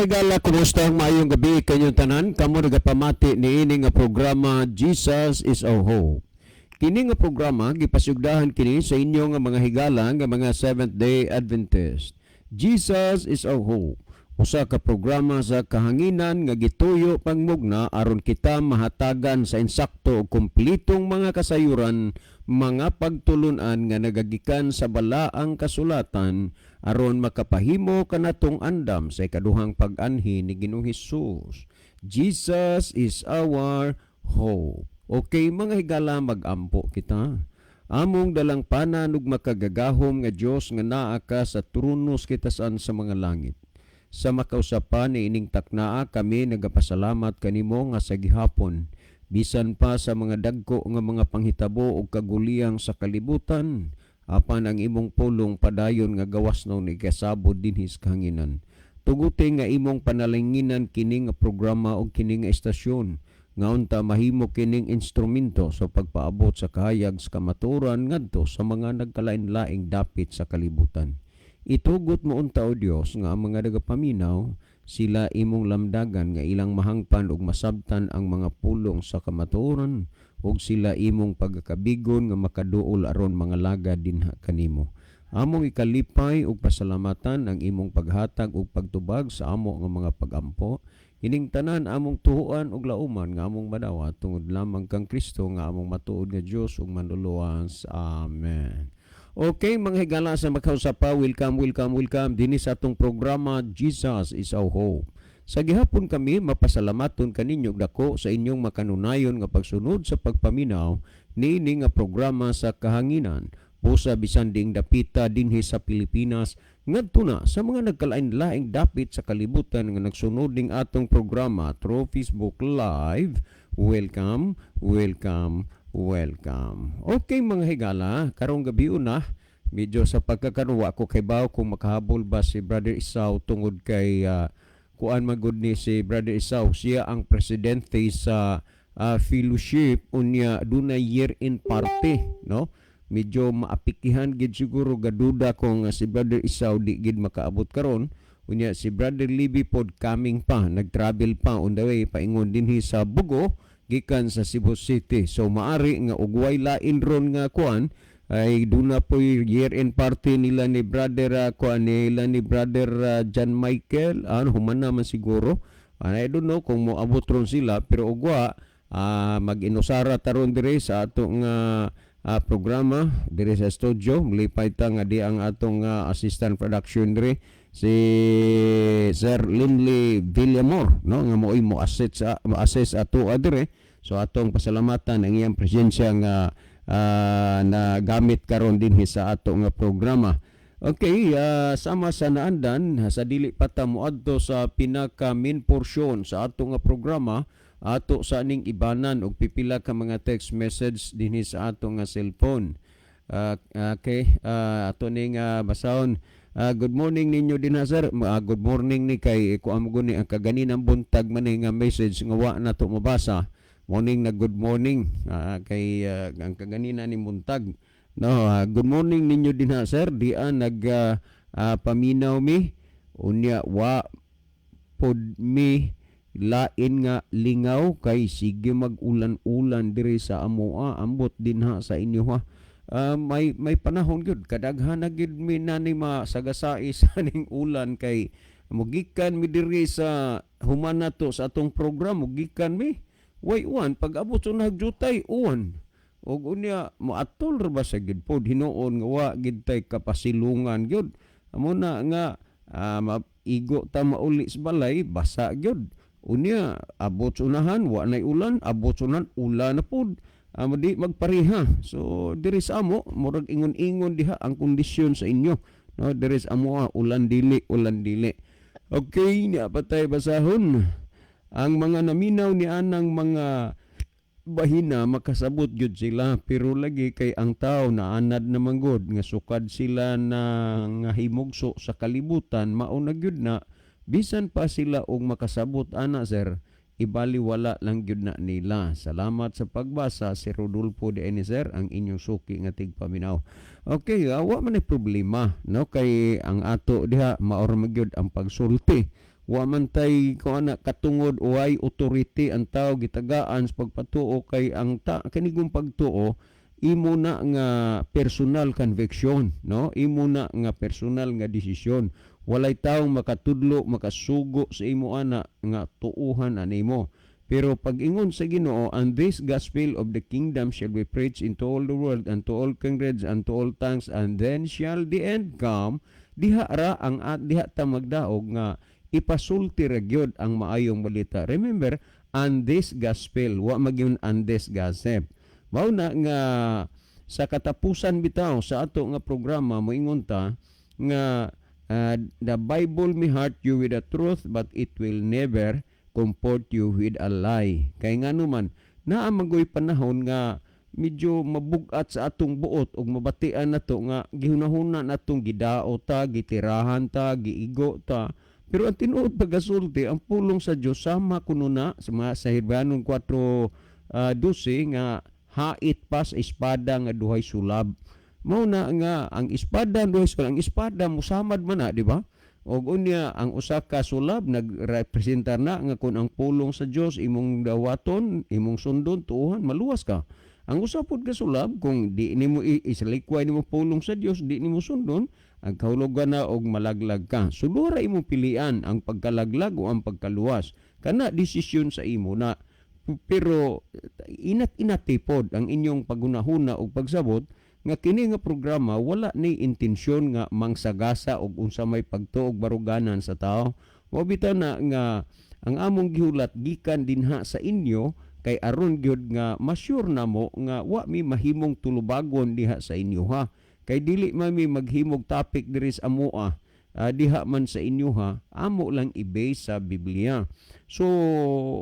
higala, kumusta ang maayong gabi kanyong tanan? Kamo nagapamati ni ini nga programa Jesus is our hope. Kini nga programa gipasugdahan kini sa inyo nga mga higala nga mga Seventh-day Adventist. Jesus is our hope. Usa ka programa sa kahanginan nga gituyo pangmugna aron kita mahatagan sa insakto ug kumplitong mga kasayuran, mga pagtulunan nga nagagikan sa balaang kasulatan aron makapahimo kanatong andam sa ikaduhang pag-anhi ni Ginoong Hesus. Jesus is our hope. Okay, mga higala, mag-ampo kita. Among dalang panan ug makagagahom nga Dios nga naa ka sa tronos kitasan sa mga langit. Sa makausapan ni ining taknaa kami nagapasalamat kanimo nga sa gihapon bisan pa sa mga dagko nga mga panghitabo ug kaguliyang sa kalibutan apan ang imong pulong padayon nga gawas naw ni kasabod dinhi sa kahanginan. Tuguti nga imong panalinginan kini nga programa ug kini nga estasyon nga unta mahimo kining instrumento sa pagpaabot sa kahayag sa kamaturan ngadto sa mga nagkalain-laing dapit sa kalibutan. Itugot mo unta o Dios nga ang mga nagapaminaw sila imong lamdagan nga ilang mahangpan ug masabtan ang mga pulong sa kamatuoran ug sila imong pagakabigon nga makaduol aron mga laga dinha kanimo. Among ikalipay ug pasalamatan ang imong paghatag ug pagtubag sa amo nga mga pagampo. Hining tanan among tuhuan ug lauman nga among madawat tungod lamang kang Kristo nga among matuod nga Dios ug manluluwas. Amen. Okay, mga higala sa makausapa, welcome dinhi sa atong programa Jesus is our hope. Sa gihapon kami mapasalamaton kaninyo dako sa inyong makanunayon nga pagsunod sa pagpaminaw niini nga programa sa kahanginan busa bisan ding dapita dinhi sa Pilipinas ngadto na sa mga nagkalain-laing dapit sa kalibutan nga nagsunod ning atong programa through Facebook Live. Welcome. Okay, mga higala, karong gabi una, medyo sa pagkakanuwa ko kay Bao kung makahabol ba si Brother Isaw tungod kay kuan magud ni si Brother Isaw. Siya ang presidente sa fellowship unya dunay year-end party, no? Medyo maapikihan gid siguro gaduda kung si Brother Isaw di gid makaabot karon. Unya si Brother Libby pod coming pa, nag-travel pa on the way paingon dinhi sa Bugo gikan sa Cebu City. So maari nga ugway lain ron nga kuan ay duna po year-end party nila ni Brother ni Brother John Michael human naman siguro. I don't know kung moabot ron sila pero ugwa mag-inusara taron dire sa atong programa dire sa studio. Mulipay ta nga di ang atong assistant production dire si Sir Linley Villamor, no, nga mo assess ato dire. So atong pasalamatan ang iyang presensya nga na gamit karon dinhi sa ato nga programa. Okay, sama sa naandan sa dili pa ta moadto sa pinaka main portion sa ato nga programa, ato sa ning ibanan og pipila ka mga text message dinhi sa ato nga cellphone. Okay, ato ning basahon. Good morning ninyo din sir. Good morning ni kay kuamgo ni ang kaganinang buntag man nga message nga wa na to mabasa. Morning na good morning kay ang kaganina ni buntag. No, good morning ninyo din sir. Dian nag paminaw mi unya wa pod mi lain nga lingaw kay sige mag-ulan-ulan diri sa amoa ambot dinha sa inyo ha. May panahon gyud kadaghan na gyud mi nani masagasai sa ning ulan kay mugikan mi diri sa human nato sa atong program mugikan mi way uwan pag-abot sa nagjutay uwan og unya moatol ra ba sa gid pod hinuon nga wa gid tay kapasilungan gyud amo na nga maigo ta mauli sa balay basa gyud unya abot unahan wa nay ulan abot unan ulan na pod. Di magpareha. So diri sa amo murag ingon-ingon diha ang kondisyon sa inyo. No, diri sa amo ulan dili. Okay, niya patay basahon. Ang mga naminaw ni anang mga bahina makasabot gyud sila pero lagi kay ang tao naanad na manggod nga sukad sila na nga himugso sa kalibutan mao na gyud na bisan pa sila og makasabot ana sir. Ibaliwala lang gyud na nila. Salamat sa pagbasa, si Rodolfo de Enezer, ang inyong suki nga tigpaminaw. Okay, wa man ay problema, no? Kay ang ato diha maor magyud ang pagsulti. wa man tay ko ana katungod way authority ang tao gitagaan sa pagpatuo kay ang kanigong pagtuo imo na nga personal conviction, no? Imo na nga personal nga desisyon. Walay taong makatudlo, makasugo sa imo ana nga tuuhan animo. Pero pag ingon sa Ginoo, and this gospel of the kingdom shall be preached into all the world and to all kindreds and to all tongues, and then shall the end come. Diha ra ang diha ta magdaog nga ipasulti ra gyud ang maayong balita. Remember, and this gospel, wa magyun and this gossip. Mao na nga sa katapusan bitaw sa ato nga programa moingon ta nga the Bible may hurt you with the truth but it will never comfort you with a lie. Kay nga naman, magoy panahon nga medyo mabugat sa atong buot ug mabatian nato nga gihunahuna natong gidao ta, gitirahan ta, giigo ta. Pero ang tinuod pagasulti, ang pulong sa Dios sama kuno na sa Hebreanong 4:12 nga hait pas espada nga duhay sulab. Mao na nga ang espada duhay sulab, ang espada mosamad man na, di ba? Og unya ang usa ka sulab nagrepresentar na nga kun ang pulong sa Dios imong dawaton, imong sundon, tuuhan, maluwas ka. Ang usa pod ka sulab kung di nimo isalikway nimo pulong sa Dios, di nimo sundon, ang kahulugan na og malaglag ka. Sudura imo pilian ang pagkalaglag o ang pagkaluwas. Kana desisyon sa imo na. Pero inat-inatipod ang inyong pagunahuna og pagsabot nga kini nga programa wala ni intensyon nga mangsagasa og unsa may pagtuog baruganan sa tao. Mabitaw na nga ang among gihulat gikan dinha sa inyo kay aron gyud nga ma-sure namo nga wa mi mahimong tulubagon diha sa inyo ha. Kay dili man mi maghimog topic diri sa amoa diha man sa inyo ha, amo lang i-base sa Biblia. So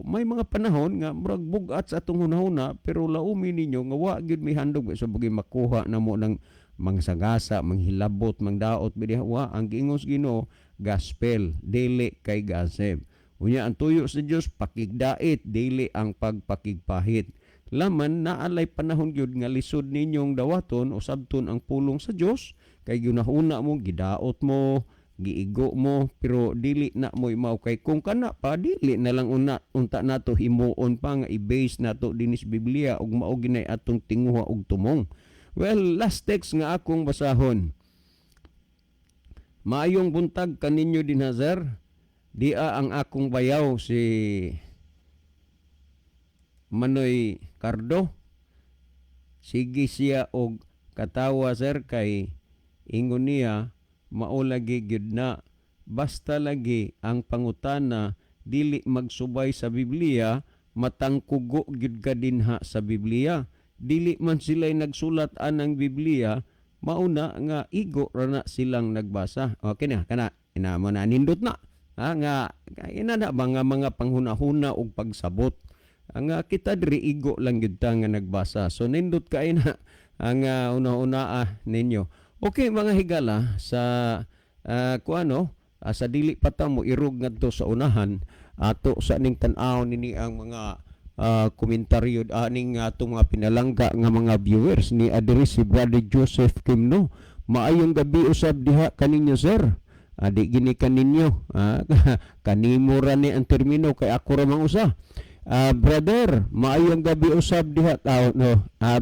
may mga panahon nga murag bugat sa atong hunahuna pero laumi ninyo nga wa gyud mi handog sa bagay makuha namo ng mangsagasa, manghilabot, mangdaot bidiha wa ang giingos Ginoo gospel, dili kay gossip. Unya ang tuyo sa Dios pakigdait, dili ang pagpakigpahit. Laman naalay panahon gyud nga lisod ninyong dawaton o sabton ang pulong sa Dios kay ginahuna mo, gidaot mo, giigo mo, pero dili na mo imaw kay kung kana pa dili na lang unta nato himuon pa nga i-base nato dinis Biblia ug mao ginay atong tinguha og tumong. Well, last text nga akong basahon. Maayong buntag kaninyo din Hazar. Dia ang akong bayaw si Manoy Cardo. Sige siya og katawa sir kay ingon niya maulagi gyud na basta lagi ang pangutana dili magsubay sa Biblia matangkugo gyud ka dinha sa Biblia. Dili man sila'y nagsulat anang Biblia mauna nga igo ra na silang nagbasa. Okay na kana ina mo na nindot na. Nga ina na mga panghunahuna og pagsabot. Ang kita diri igo lang gyud ta nga nagbasa. So nindot kay na ang una-una ninyo. Okay mga higala sa sa dili pa ta mo irog ngadto sa unahan ato sa ning tan-aw nini ang mga komentaryo aning atong mga pinalangga nga mga viewers ni adiri si Brother Joseph Kimno. Maayong gabi usab diha kaninyo sir. Di gini kaninyo kanimo ra ni ang termino kay ako ra mang usa. Brother, maayong gabi usab diha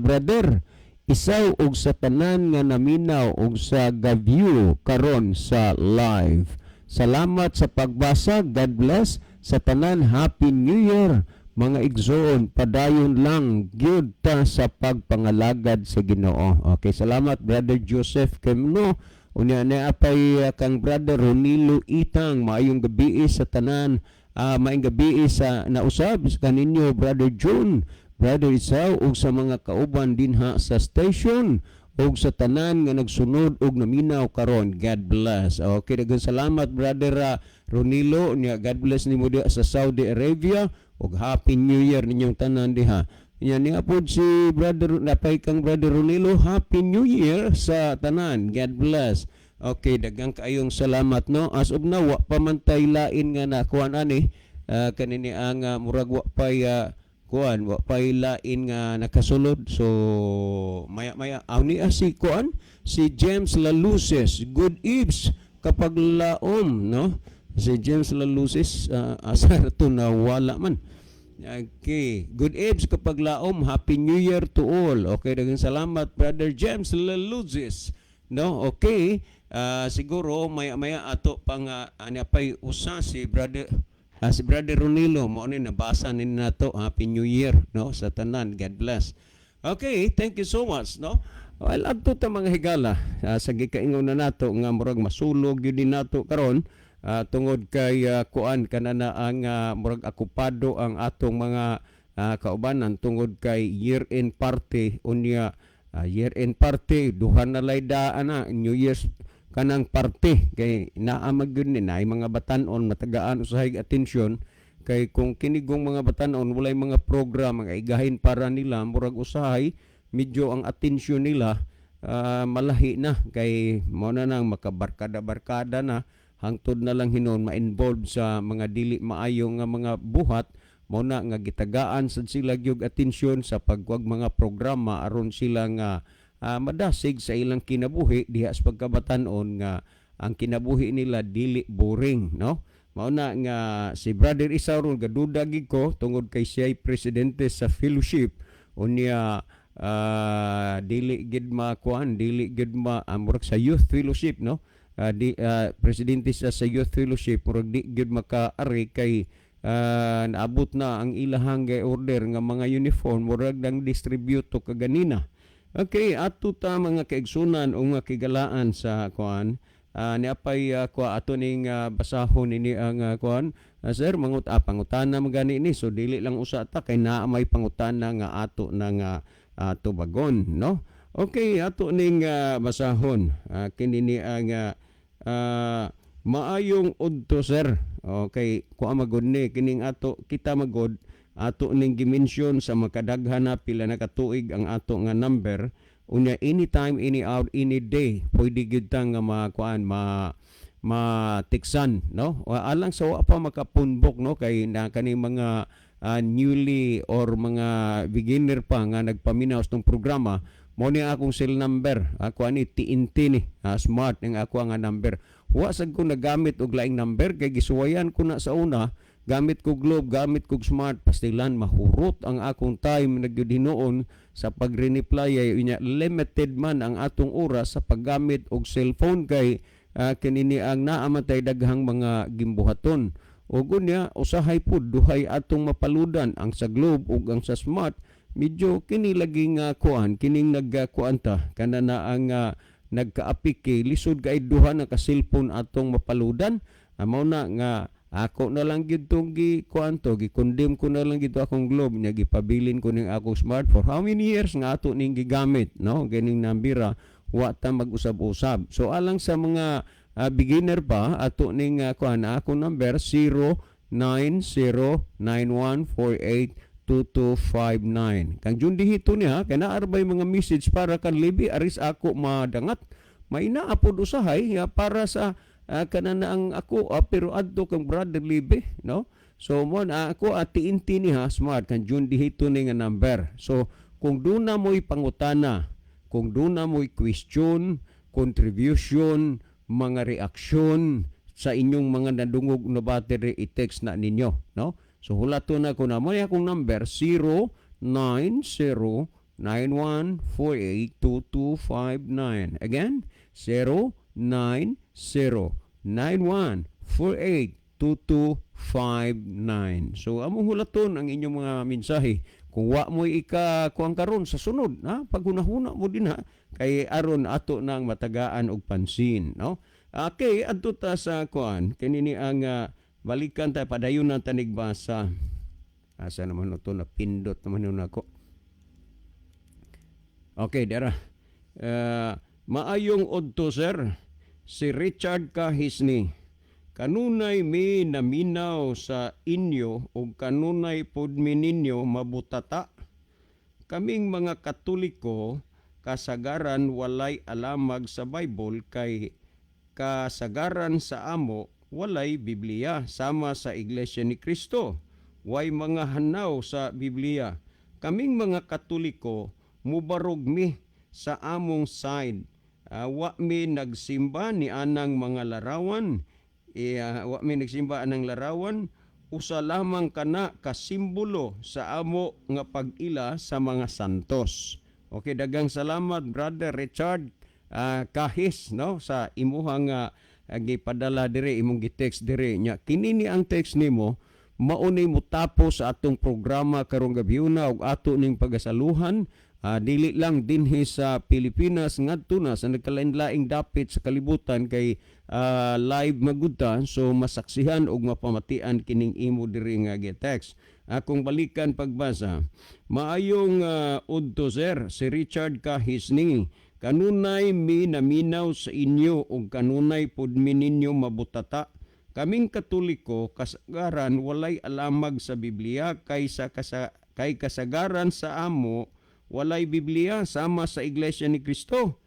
brother, isaw og sa tanan nga naminaw og sa ga-view karon sa live. Salamat sa pagbasa. God bless sa tanan. Happy New Year. Mga igsoon, padayon lang gyud ta sa pagpangalagad sa Ginoo. Okay, salamat Brother Joseph Kemno. Unya na apay kang Brother Ronilo Itang. Maayong gabi sa tanan. Maayong gabi sa nausab kaninyo Brother June, Brother Isaw ug sa mga kauban dinha sa station ug sa tanan nga nagsunod ug naminaw karon. God bless. Okay, daghang salamat Brother Ronilo. Nya God bless nimo diha sa Saudi Arabia ug Happy New Year ninyong tanan diha. Yan ni apod si Brother napay kang Brother Ronilo. Happy New Year sa tanan. God bless. Okay, daghang kaayong salamat no. As of now wa pa man tay lain nga nakuan ani kanini ang murag wa pay kuan wa pay lain nga nakasulod. So maya-maya ni si kuan si James Laluces. Good eves kapag laom no. Si James Lalusis, asar to na wala man. Okay. Good eves kapag laom. Happy New Year to all. Okay, dagang salamat, Brother James Lalusis. No, okay. Siguro maya ato pang pay usa si Brother Ronilo mo ni nabasa ni nato. Happy New Year, no, sa tanan. God bless. Okay, thank you so much, no. Well, adto ta mga higala sa gikaingon na nato nga murag masulog yun din nato karon tungod kay kuan kanana ang murag akupado ang atong mga kaubanan tungod kay year-end party unya year-end party duha na lay daan na New Year's kanang party kay naamag yun ni na mga batan-on matagaan usahay atensyon kay kung kinigong mga batan-on walay mga program nga igahin para nila murag usahay medyo ang atensyon nila malahi na kay mo na nang makabarkada-barkada na hangtod na lang hinon ma-involve sa mga dili maayo nga mga buhat mo na nga gitagaan sad sila gyud atensyon sa pagwag mga programa aron sila nga madasig sa ilang kinabuhi diha sa pagkabatan-on nga ang kinabuhi nila dili boring, no. Mao na nga si Brother Isaron gaduda gid ko tungod kay siya'y presidente sa fellowship unya dili gid makuan dili gid murag sa youth fellowship, no. Presidente sa youth fellowship murag di gid makaari kay naabot na ang ilahang order nga mga uniform murag nang distribute to kaganina. Okay, ato ta mga kaigsunan o mga kigalaan sa kuan niapay ato ning basahon ini ang kuan sir pangutana magani ni so dili lang usa ta kay naa may pangutana nga ato na nga tubagon, no. Okay, ato ning basahon kini ni ang maayong udto sir. Okay, kuha magod ni kining ato kita magod ato ning gimension sa makadaghan na pila na katuig ang ato nga number unya anytime any hour any day pwede gyud ta nga makuan matiksan, no. Alang sa wa pa makapunbok, no, kay na kaning mga newly or mga beginner pa nga nagpaminaw sa programa mo ni akong cell number ako ani TNT ni smart ning ako nga number wa sad ko nagamit og laing number kay gisuwayan ko na sa una gamit ko Globe gamit ko smart pastilan mahurot ang akong time nagyud hinuon sa pag-reply unya limited man ang atong oras sa paggamit og cellphone kay kinini ang naamatay daghang mga gimbuhaton ug unya usahay pud duhay atong mapaludan ang sa Globe ug ang sa smart medyo kini lagi nga kuan kining nagkuan ta kana na ang nagkaapik kay lisod kay duha na ka cellphone atong mapaludan amo na nga ako na lang gid tong kuan to gi-condemn ko na lang gid akong Globe nya gipabilin ko ning akong smart for how many years nga ato ning gigamit, no, ganing nambira wa ta mag-usab-usab. So alang sa mga beginner pa ato ning kuan akong number 099091482259. Kang Jun dihito niya kay naarbay mga message para kan libi aris ako madangat. May naapod usahay para sa kanana ang ako pero adto kang brother libi, no. So mo na ako TNT niya smart kan Jun dihito ni nga number. So kung duna mo'y pangutana, kung duna mo'y question, contribution, mga reaksyon sa inyong mga nadungog na battery i-text na ninyo, no. So hulato na ko na mo akong number 099091482259. Again 099091482259. So among hulaton ang inyong mga mensahe kung wa mo kuang karon sa sunod paghunahuna mo din kay aron ato nang matagaan og pansin, no. Okay, adto ta sa kuan kinini ang balikan ta padayon na tanig basa. Asa naman ito na pindot naman yun ako. Okay, dara. Maayong odto sir. Si Richard Kahisni. Kanunay mi naminaw sa inyo o kanunay pod mi ninyo mabutata. Kaming mga Katoliko kasagaran walay alamag sa Bible kay kasagaran sa amo walay Biblia sama sa Iglesia ni Kristo. Way mga hanaw sa Biblia. Kaming mga Katoliko mubarog mi sa among side. Wa mi nagsimba ni anang mga larawan. Wa mi nagsimba ng larawan, usa lamang kana ka simbolo sa amo nga pag-ila sa mga santos. Okay, dagang salamat Brother Richard Kahis, no, sa imuhang gipadala dire, imong gi-text dire nya. Kini ni ang text nimo maunay mo tapos sa atong programa karong gabiyuna ug ato ning pagasaluhan. Dili lang dinhi sa Pilipinas ngadto na sa nagkalain-laing dapit sa kalibutan kay live magudta, so masaksihan og mapamatian kining imo diri nga gi-text. Akong balikan pagbasa. Maayong udto sir, si Richard Kahisni. Kanunay mi naminaw sa inyo ug kanunay pud mi ninyo mabutata. Kaming Katoliko kasagaran walay alamag sa Biblia kay kasagaran sa amo walay Biblia sama sa Iglesia ni Kristo.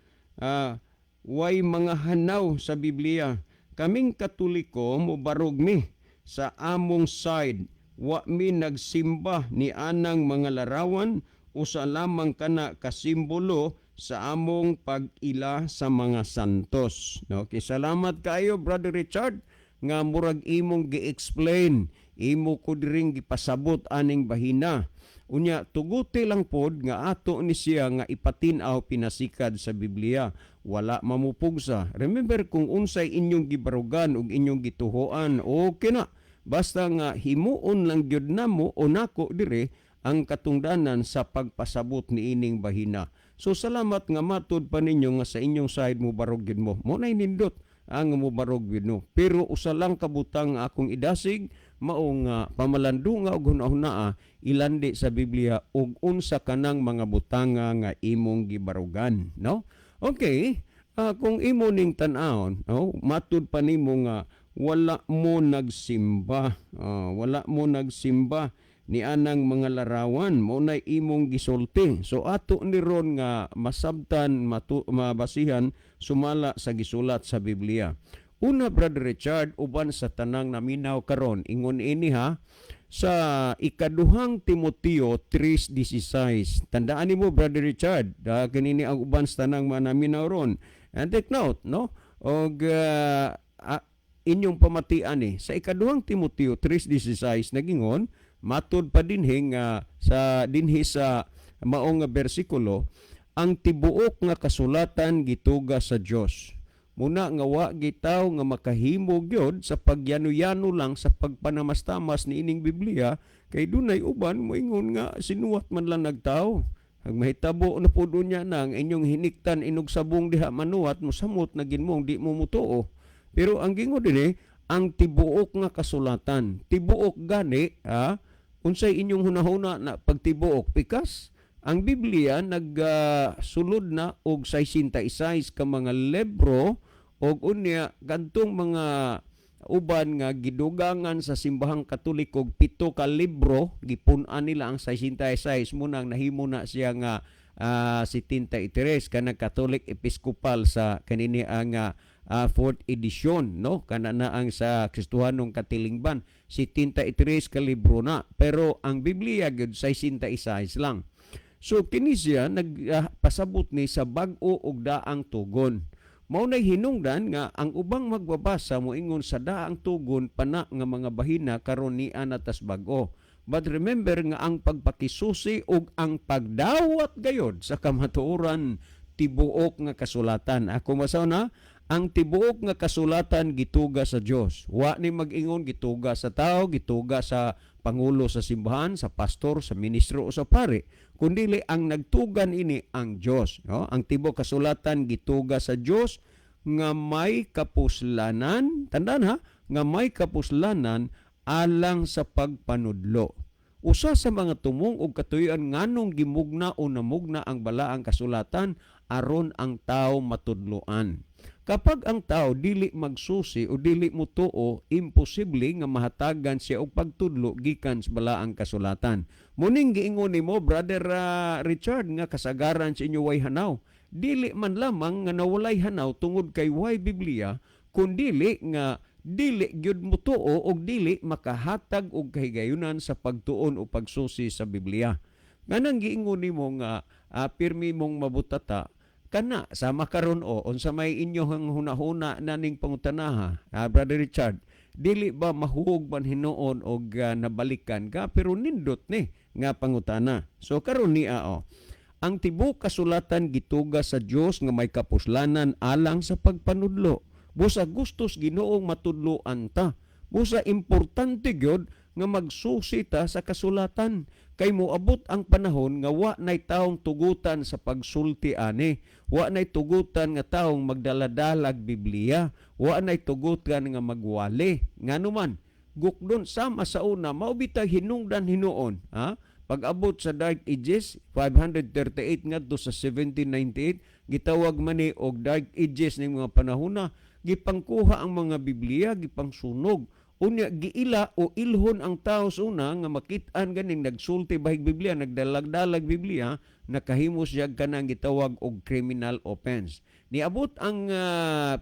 Way mga hanaw sa Biblia. Kaming Katoliko mubarog mi sa among side. Wa mi nagsimba ni anang mga larawan usa lamang kana kasimbolo sa among pag-ila sa mga santos. Okay, salamat kayo Brother Richard nga murag imong gi-explain, imo ko diring gipasabot aning bahina. Unya tuguti lang pod nga ato ni siya nga ipatin-aw pinasikad sa Biblia, wala mamupugsa. Remember kung unsay inyong gibarugan ug inyong gituhoan, okay na. Basta nga himuon lang gyud namo o nako dire ang katungdanan sa pagpasabot ni ining bahina. So salamat nga matud pa ninyo nga sa inyong side mo barog gyud mo. Mo nay nindot ang mo barog gyud no. Pero usa lang kabutang akong idasig mao nga pamalando nga og hunahuna ilandi sa Biblia ug unsa kanang mga butanga nga imong gibarugan, no? Okay, kung imo ning tan-awon, no, matud pa nimo nga wala mo nagsimba, ni anang mga larawan mo na imong gisulti. So ato ni ron nga masabtan, mabasihan, sumala sa gisulat sa Biblia. Una Brother Richard, uban sa tanang naminaw karon, ingon ini ha, sa ikaduhang Timoteo 3:16. Tandaan nimo Brother Richard, kanini ang uban sa tanang naminaw ron. And take note, no? Og inyong pamatian sa ikaduhang Timoteo 3:16 nagingon, matud pa dinhi sa maong bersikulo, ang tibuok nga kasulatan gituga sa Dios. Muna nga wa gitaw nga makahimo gyud sa pagyano-yano lang sa pagpanamastamas ni ining Biblia kay dunay uban moingon nga sinuwat man lang nagtaw. Ang mahitabo na pud unya nang inyong hiniktan inog sabong diha manuwat mo samot na ginmong di mo mutuo. Pero ang gingon dinhi ang tibuok nga kasulatan. Tibuok gani unsay inyong hunahuna na pagtibuok pikas ang Biblia nagsulod na og 66 ka mga libro og unya kadtong mga uban nga gidugangan sa simbahang Katoliko 7 ka libro gipun-an nila ang 66 munang nahimo na siya nga 73 kanang Catholic Episcopal sa kanini ang 4th edition, no, kana na ang sa Kristohanong Katilingban 73 ka libro na, pero ang Biblia gyud 66 lang. So kini siya nagpasabot ni sa bag-o ug daang tugon. Mao nay hinungdan nga ang ubang magbabasa moingon sa daang tugon pana nga mga bahina karon ni anatas bag-o. But remember nga ang pagpakisusi ug ang pagdawat gayod sa kamatuoran tibuok nga kasulatan. Ako masaw na ang tibuok nga kasulatan gituga sa Dios. Wa ni mag-ingon gituga sa tao, gituga sa pangulo sa simbahan, sa pastor, sa ministro o sa pare, kundili ang nagtugan ini ang Dios, no? Ang tibuok kasulatan gituga sa Dios nga may kapuslanan, tandaan ha, nga may kapuslanan alang sa pagpanudlo. Usa sa mga tumong og katuyoan nganong gimugna o namugna ang balaang kasulatan aron ang tao matudloan. Kapag ang tao dili magsusi o dili mutuo, imposible nga mahatagan siya og pagtudlo gikan sa balaang kasulatan. Muning giingon nimo Brother Richard nga kasagaran sa inyo way hanaw. Dili man lamang nga nawalay hanaw tungod kay way Biblia, kundili nga dili gyud mutuo og dili makahatag og kahigayunan sa pagtuon o pagsusi sa Biblia. Nganang giingon nimo nga pirmi mong mabutata kana sama karon unsa may inyong hunahuna naning pangutanaha, Brother Richard, dili ba mahug man hinuon og nabalikan ka pero nindot ni nga pangutana. So karon ni ang tibuok kasulatan gituga sa Dios nga may kapuslanan alang sa pagpanudlo. Busa gustos Ginoong matudloan ta. Busa importante gyud nga magsusi ta sa kasulatan. Kay moabot ang panahon nga wa nay taong tugutan sa pagsulti ani, wa nay tugutan nga taong magdaladalag Biblia, wa nay tugutan nga magwali. Nganuman, gukdon sama sa una mao bitay hinungdan hinuon, pag-abot sa Dark Ages 538 ngadto sa 1798 gitawag man ni og Dark Ages ning mga panahona, gipangkuha ang mga Biblia, gipangsunog. Unya giila o ilhon ang tao sa una nga makit-an ganing nagsulti bahig Biblia, nagdalag-dalag Biblia, nakahimos siya kanang gitawag og criminal offense. Niabot ang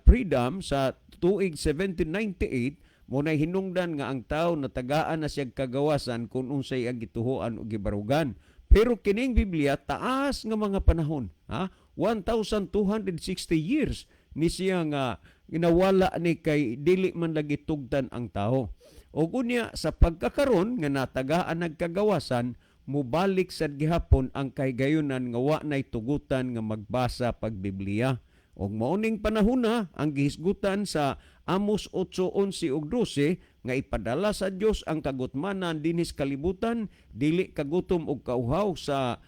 freedom sa tuig 1798, munay hinungdan nga ang tao natagaan na siya kagawasan kung unsay ang gituhuan o gibarugan. Pero kining Biblia taas nga mga panahon, 1,260 years ni siya nga ginawala ni kay dili man lagi tugtan ang tao. O kunya sa pagkakaron nga natagaan nagkagawasan, mubalik sad gihapon ang kahigayonan nga wa nay tugutan nga magbasa pag Biblia. Og mauning panahona ang gihisgutan sa Amos 8:11 ug 12 nga ipadala sa Dios ang kagutmanan dinhis kalibutan, dili kagutom og kauhaw sa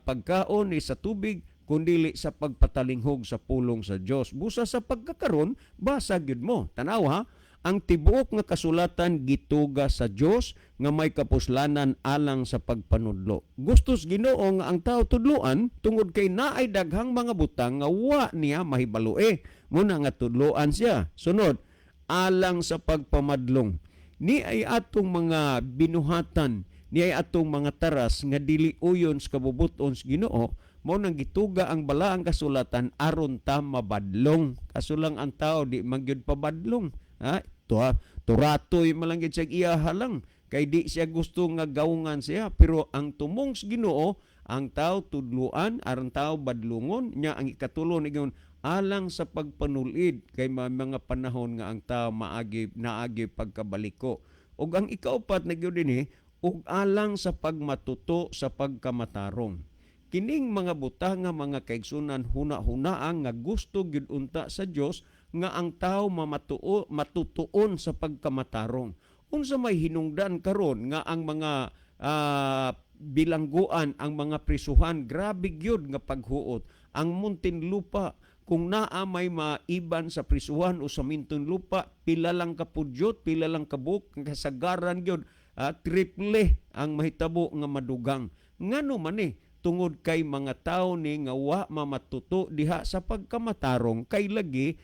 pagkaon ni sa tubig, kundili sa pagpatalinghog sa pulong sa Dios. Busa sa pagkakaron, basa gyud mo. Tanaw ang tibuok nga kasulatan gituga sa Dios nga may kapuslanan alang sa pagpanudlo. Gustos Ginoo nga ang tao tudloan tungod kay naay daghang mga butang nga wa niya mahibalue. Muna nga tudloan siya. Sunod, alang sa pagpamadlong. Ni ay atong mga binuhatan, ni ay atong mga taras nga dili uyon sa kabubuton sa Ginoo, mao nang gituga ang balaang kasulatan aron ta mabadlong. Kasulang ang tao di magyud pabadlong. Turatoy malanggit siya iyaha lang. Kay di siya gusto nga gawungan siya. Pero ang tumong sa Ginoo, ang tao tudluan, aron tao badlungon, nya ang ikatulo ni Ginoo alang sa pagpanulid kay mga panahon nga ang tao naagi pagkabaliko. Ug ang ikaupat na gyud dinhi, ug alang sa pagmatuto sa pagkamatarong. Kining mga butang nga mga kaigsunan huna-hunaang nga gusto gyud unta sa Dios nga ang tao matutuon sa pagkamatarong. Unsa may hinungdan karon nga ang mga bilangguan, ang mga prisuhan, grabe gyud nga paghuot. Ang Muntinlupa, kung naa may maiban sa prisuhan o sa Muntinlupa, pila lang kapudyot, pila lang kabuk, kasagaran gyud, triple ang mahitabo nga madugang. Ngano man tungod kay mga tao ni nga wa mamatuto diha sa pagkamatarong kay lagi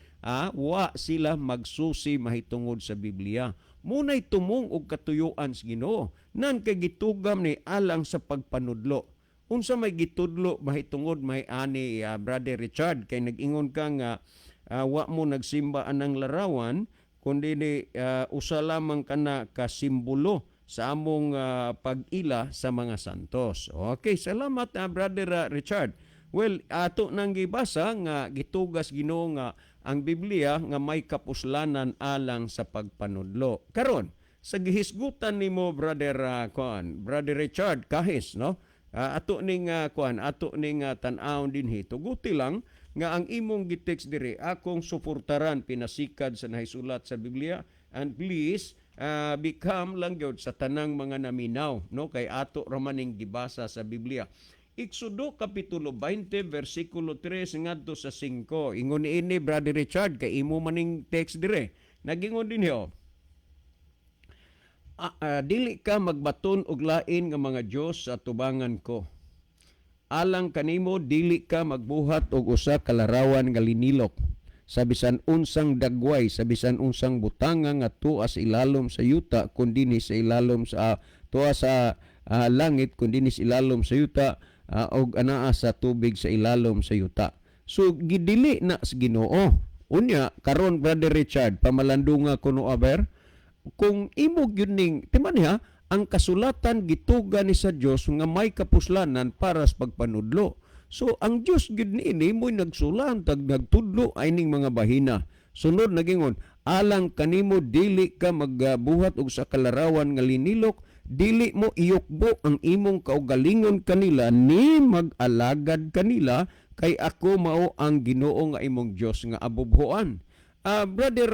wa sila magsusi mahitungod sa Biblia. Munay tumong og katuyuan sa Ginoo nan kay gitugam ni alang sa pagpanudlo. Unsa may gitudlo mahitungod may ani Brother Richard kay nag-ingon ka nga wa mo nagsimba anang larawan kundi usa lamang kana ka simbolo sa among pag-ila sa mga santos. Okay, salamat Brother Richard. Well, ato nang gibasa nga gitugas Ginoo nga ang Biblia nga may kapuslanan alang sa pagpanudlo. Karon, sa gihisgutan nimo Brother Brother Richard kahis, no? Ato ning ato ning tan-awon dinhi tuguti lang nga ang imong gitext diri akong suportaran pinasikad sa nahisulat sa Biblia, and please become lang gyud sa tanang mga naminaw, no, kay ato ramaning gibasa sa Biblia. Exodo kapitulo 20 versikulo 3 ngadto sa 5. Ingon ini Brother Richard kay imo maning text dire. Nagingon din dili ka magbaton og lain nga mga Dios sa tubangan ko. Alang kanimo dili ka magbuhat og usa ka larawan nga linilok. Sa bisan unsang dagway, sa bisan unsang butanga nga tuwa sa ilalom sa yuta, kundi ni sa ilalom sa tuwa sa langit, kundi ni sa ilalom sa yuta, og anaa sa tubig sa ilalom sa yuta. So gidili na sa Ginoo. Unya karon Brother Richard, pamalandunga kuno aber, kung imo gyud ning timan niya ang kasulatan gituga ni sa Dios nga may kapuslanan para sa pagpanudlo. So ang Dios gid niini mo'y nagsulan tag nagtudlo ining mga bahina. Sunod nagingon, alang kanimo dili ka magbuhat og sa kalarawan nga linilok, dili mo iyukbo ang imong kaugalingon kanila ni mag-alagad kanila kay ako mao ang Ginoo nga imong Dios nga abubhoan. Brother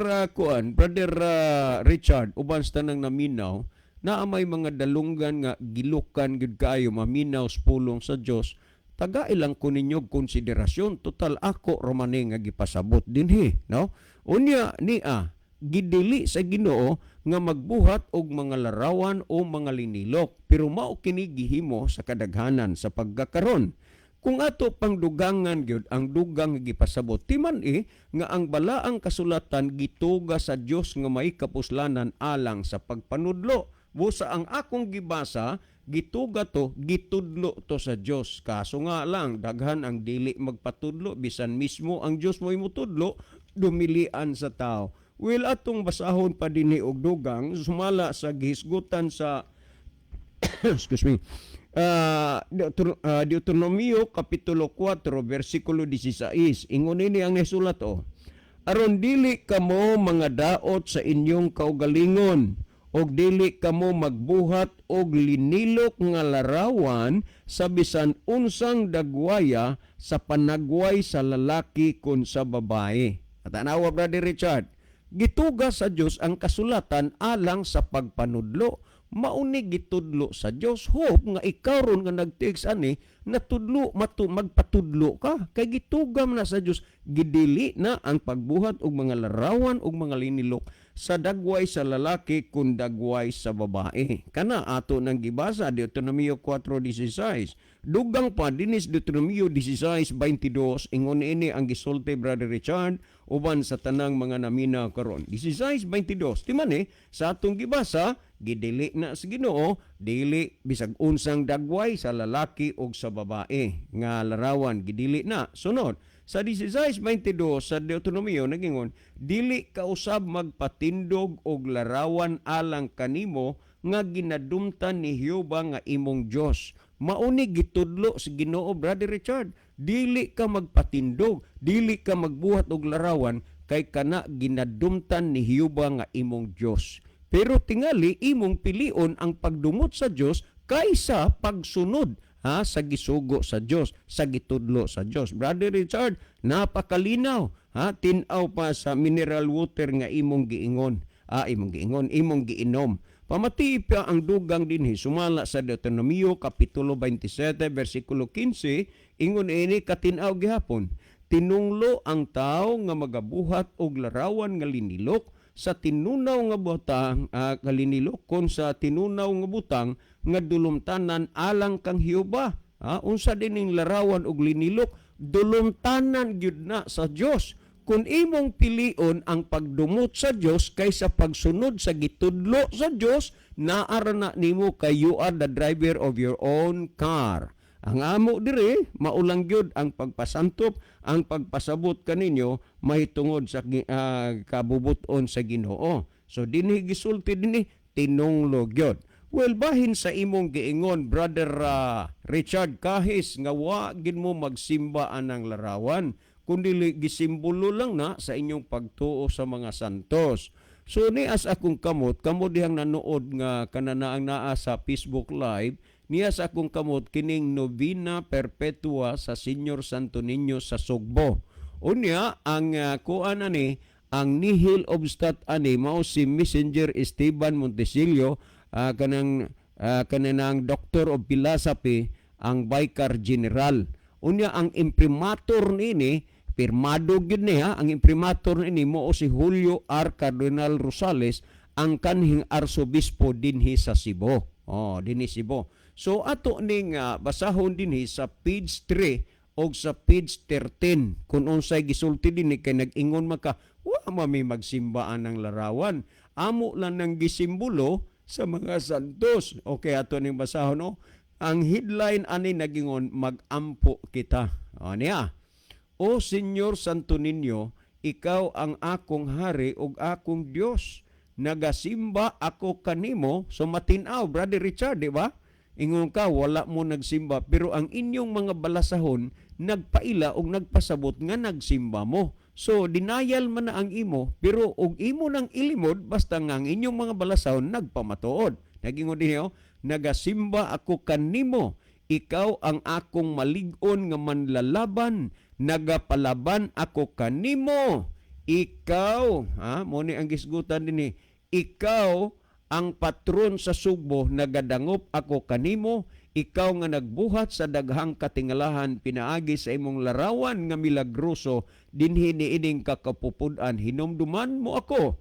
Richard, uban sa tanang naminaw, na may mga dalunggan nga gilukan gid kaayo maminaw sa pulong sa Dios, taga ilang ko ninyo konsiderasyon, total ako romane nga gipasabot dinhi, no? Unya niya gidili sa Ginoo nga magbuhat og mga larawan o mga linilok, pero mao kini gihimo sa kadaghanan sa pagkakaron. Kung ato pang dugangan gyud ang dugang nga gipasabot, timan nga ang balaang kasulatan gituga sa Dios nga may kapuslanan alang sa pagpanudlo. Busa ang akong gibasa, gituga to, gitudlo to sa Dios. Kaso nga lang, daghan ang dili magpatudlo, bisan mismo ang Dios mo'y mutudlo, dumilian sa tao. Well, atong basahon pa dinhi og dugang, sumala sa gihisgutan sa excuse me, Deuteronomio Kapitulo 4, versikulo 16. Ingon ini ang nasulat aron dili kamo mga daot sa inyong kaugalingon, og dili kamo magbuhat og linilok nga larawan sa bisan unsang dagwaya sa panagway sa lalaki kun sa babae. At anawa, Brother Richard, gituga sa Dios ang kasulatan alang sa pagpanudlo. Mauni gitudlo sa Dios. Hope nga ikaw ron nga nagtext ani natudlo magpatudlo ka kay gitugam na sa Dios, gidili na ang pagbuhat og mga larawan og mga linilok sa dagway sa lalaki kun dagway sa babae. Kana ato nang gibasa Deuteronomio 4:16. Dugang pa dinis Deuteronomio 16:22, ingon ini ang gisulti, Brother Richard, uban sa tanang mga namina karon. 16:22. Timan sa atong gibasa, gidili na sa Ginoo, dili bisag unsang dagway sa lalaki o sa babae nga larawan, gidili na. Sunod, sa 16:22 sa Deuteronomio nagingon, dili ka usab magpatindog og larawan alang kanimo nga ginadumtan ni Jehova nga imong Dios. Mauni gitudlo sa Ginoo, Brother Richard, dili ka magpatindog, dili ka magbuhat og larawan kay kana ginadumtan ni Jehova nga imong Dios. Pero tingali imong pilion ang pagdumot sa Dios kaysa pagsunod sa gisugo sa Dios, sa gitudlo sa Dios. Brother Richard, napakalinaw. Tinaw pa sa mineral water nga imong giingon. Imong giinom. Pamati pa ang dugang dinhi sumala sa Deuteronomio Kapitulo 27, versikulo 15, ingon ini katinaw gihapon. Tinunglo ang tao nga magabuhat og larawan nga linilok sa tinunaw nga butang kalinilok kon sa tinunaw nga butang nga dulumtanan alang kang Jehova. Unsa dining larawan og linilok, dulumtanan gyud na sa Dios. Kung imong pilion ang pagdumot sa Dios kaysa pagsunod sa gitudlo sa Dios, naara na nimo kay you are the driver of your own car. Ang amo dire maulang gyud ang pagpasantop, ang pagpasabot kaninyo mahitungod sa kabubuton sa Ginoo. So dinhi gisulti dinhi tinunglo gyud. Well, bahin sa imong giingon, Brother Richard, kahis nga wa gid mo magsimba anang larawan, kundi gisimbolo lang na sa inyong pagtuo sa mga santos. So ni as akong kamot dihang nanood nga kananaang naa sa Facebook Live, niya sa akong kamot kining Novena Perpetua sa Senior Santo Niño sa Sugbo. Unya ang kuan ani, ang nihil obstat ani mao si Messenger Esteban Montesilio, kanang Doctor of Philosophy, ang Vicar General. Unya ang imprimatur nini, pirmado gyud niya, ang imprimatur nini mo si Julio R. Cardinal Rosales, ang kanhing arsobispo dinhi sa Cebu. Dinhi Cebu. So ato ning basahon dinhi sa page 3 o sa page 13 kung unsay gisulti dinhi kay nag-ingon maka wa mami magsimbaan ng larawan. Amo lang nang gisimbolo sa mga santos. Okay, ato ning basahon ang headline ani nagingon, magampo kita. Niya. O Senyor Santo Niño, ikaw ang akong hari ug akong Dios. Nagasimba ako kanimo. So matinaw, Brother Richard, di ba? Ingon ka, wala mo nagsimba. Pero ang inyong mga balasahon, nagpaila og nagpasabot nga nagsimba mo. So denial man na ang imo, pero og imo nang ilimod basta nga ang inyong mga balasahon nagpamatuod. Nagingon dinhi, nagasimba ako kanimo, ikaw ang akong malig-on nga manlalaban, nagapalaban ako kanimo. Ikaw, mo ni ang gisgutan dinhi, ikaw ang patron sa Sugbo, nagadangop ako kanimo, ikaw nga nagbuhat sa daghang katingalahan, pinaagi sa imong larawan nga milagroso, dinhi niining kakapupud-an, hinumduman mo ako,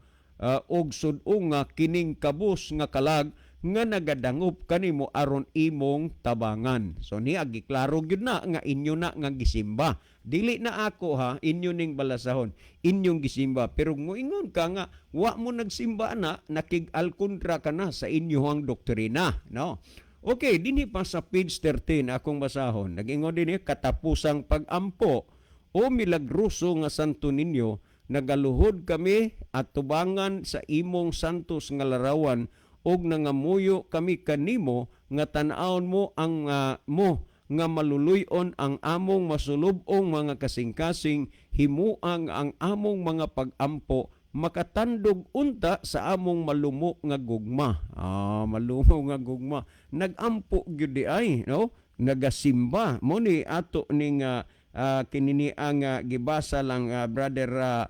og sudo nga kining kabus nga kalag, nga nagadangop kanimo aron imong tabangan. So niya giklaro gyud na nga inyo na nga gisimba. Dili na ako inyo ning balasahon, inyong gisimba. Pero moingon ka nga wa mo nagsimba na, nakig-alkontra ka na sa inyohang doktrina, no? Okay, dinhi pa sa page 13 akong basahon. Nag-ingon dinhi katapusang pag-ampo o milagroso nga santo ninyo, nagaluhod kami at tubangan sa imong santos nga larawan, og nangamuyo kami kanimo nga tan-awon mo ang mo nga maluluyon ang among masulubong mga kasing-kasing, himuang ang among mga pag-ampo makatandog unta sa among malumo nga gugma. Malumo nga gugma. Nagampo gyud di ay, no? Nagasimba mo ni ato ning kinini ang gibasa lang brother